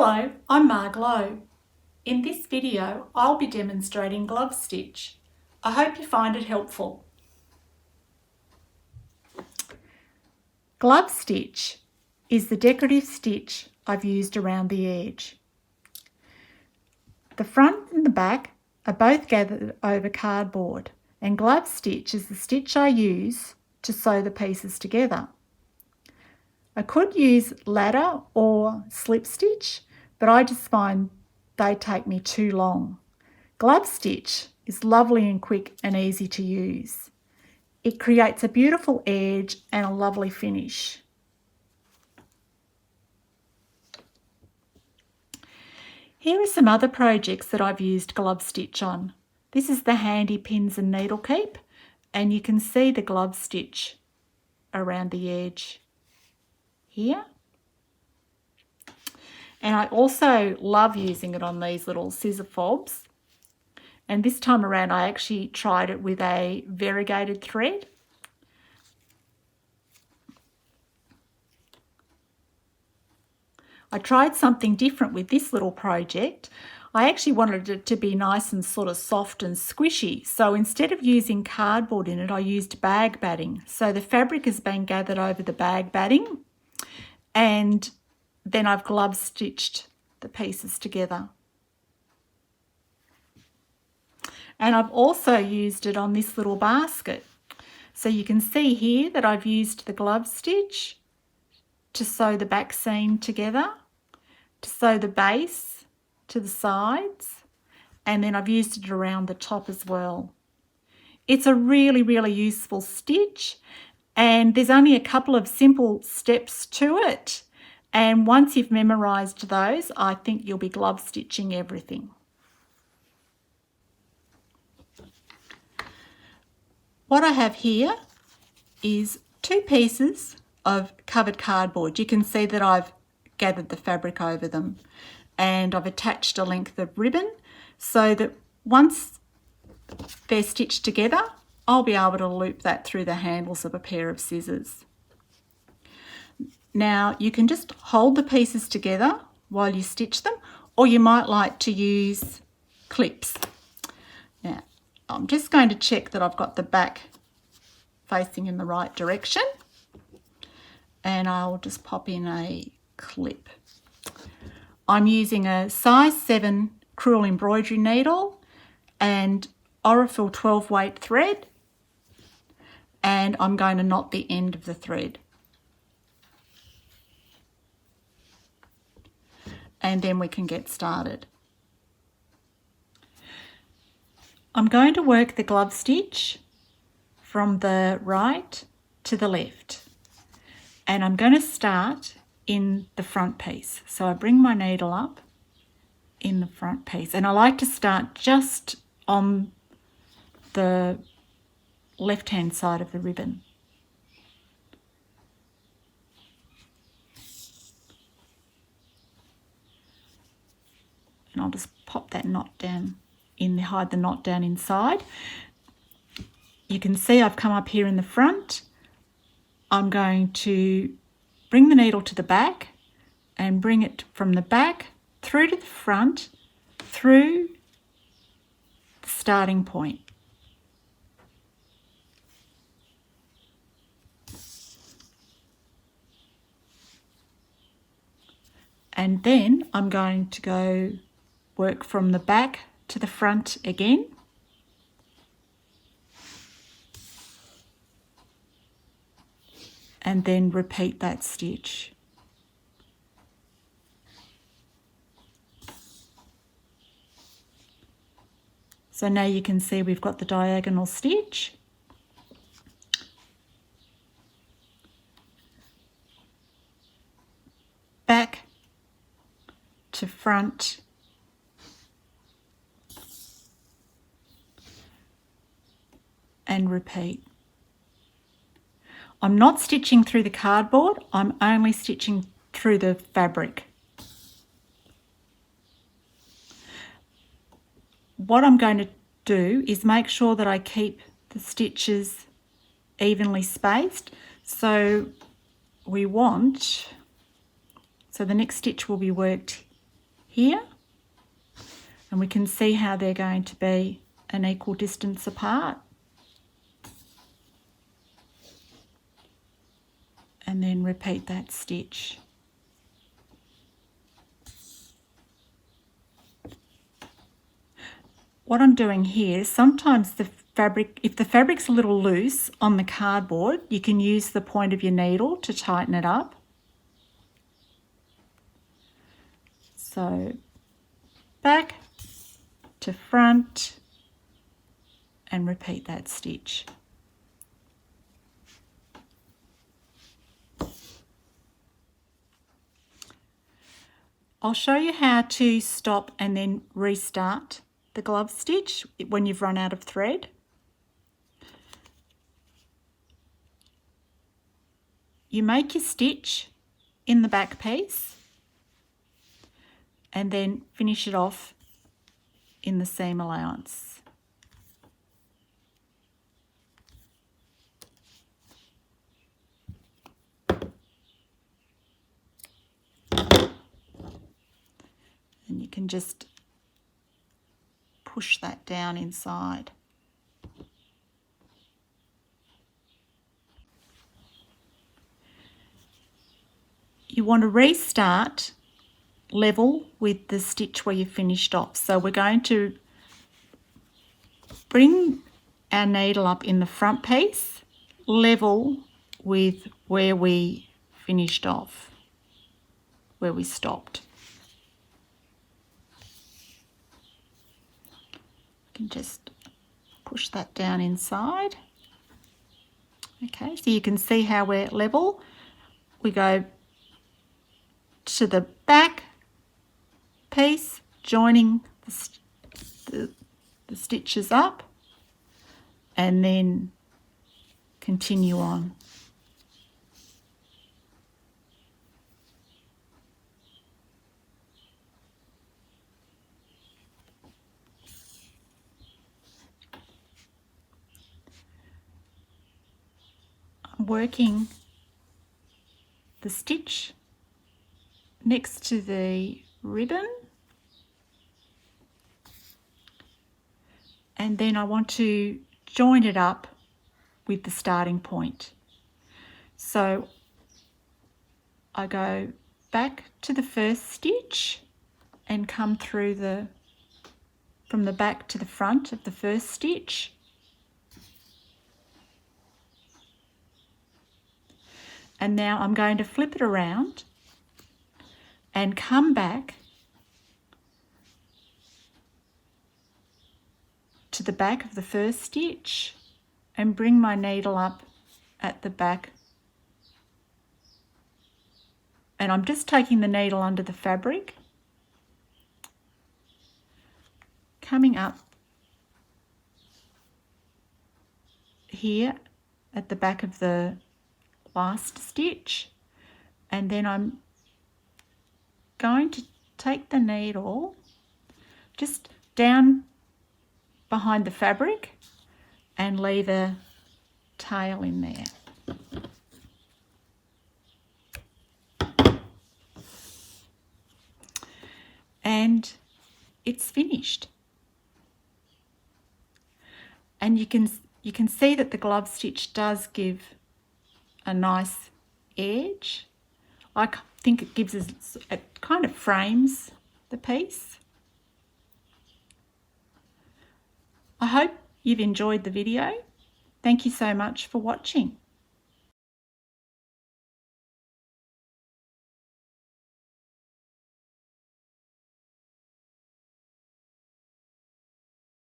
Hello, I'm Marg Lowe. In this video, I'll be demonstrating glove stitch. I hope you find it helpful. Glove stitch is the decorative stitch I've used around the edge. The front and the back are both gathered over cardboard, and glove stitch is the stitch I use to sew the pieces together. I could use ladder or slip stitch, but I just find they take me too long. Glove stitch is lovely and quick and easy to use. It creates a beautiful edge and a lovely finish. Here are some other projects that I've used glove stitch on. This is the handy pins and needle keep, and you can see the glove stitch around the edge here. And I also love using it on these little scissor fobs. And this time around I actually tried it with a variegated thread. I tried something different with this little project. I actually wanted it to be nice and sort of soft and squishy. So instead of using cardboard in it, I used bag batting. So the fabric has been gathered over the bag batting, and then I've glove stitched the pieces together. And I've also used it on this little basket. So you can see here that I've used the glove stitch to sew the back seam together, to sew the base to the sides, and then I've used it around the top as well. It's a really, really useful stitch, and there's only a couple of simple steps to it. And once you've memorised those, I think you'll be glove stitching everything. What I have here is 2 pieces of covered cardboard. You can see that I've gathered the fabric over them, and I've attached a length of ribbon so that once they're stitched together, I'll be able to loop that through the handles of a pair of scissors. Now you can just hold the pieces together while you stitch them, or you might like to use clips. Now I'm just going to check that I've got the back facing in the right direction, and I'll just pop in a clip. I'm using a size 7 crewel embroidery needle and Aurifil 12 weight thread, and I'm going to knot the end of the thread. And then we can get started. I'm going to work the glove stitch from the right to the left, and I'm going to start in the front piece. So I bring my needle up in the front piece, and I like to start just on the left hand side of the ribbon. And I'll just pop that knot down in there, hide the knot down inside. You can see I've come up here in the front. I'm going to bring the needle to the back and bring it from the back through to the front, through the starting point. And then I'm going to go work from the back to the front again. And then repeat that stitch. So now you can see we've got the diagonal stitch. Back to front. And repeat. I'm not stitching through the cardboard, I'm only stitching through the fabric. What I'm going to do is make sure that I keep the stitches evenly spaced. So the next stitch will be worked here, and we can see how they're going to be an equal distance apart. And then repeat that stitch. What I'm doing here, sometimes the fabric, if the fabric's a little loose on the cardboard, you can use the point of your needle to tighten it up. So back to front and repeat that stitch. I'll show you how to stop and then restart the glove stitch when you've run out of thread. You make your stitch in the back piece and then finish it off in the seam allowance. And you can just push that down inside. You want to restart level with the stitch where you finished off. So we're going to bring our needle up in the front piece, level with where we finished off, where we stopped. You can just push that down inside. Okay, so you can see how we're level. We go to the back piece, joining the stitches up, and then continue on. I'm working the stitch next to the ribbon, and then I want to join it up with the starting point. So I go back to the first stitch and come through from the back to the front of the first stitch. And now I'm going to flip it around and come back to the back of the first stitch and bring my needle up at the back. And I'm just taking the needle under the fabric, coming up here at the back of the last stitch, and then I'm going to take the needle just down behind the fabric and leave a tail in there. And it's finished. And you can see that the glove stitch does give a nice edge. I think it gives us, it kind of frames the piece. I hope you've enjoyed the video. Thank you so much for watching.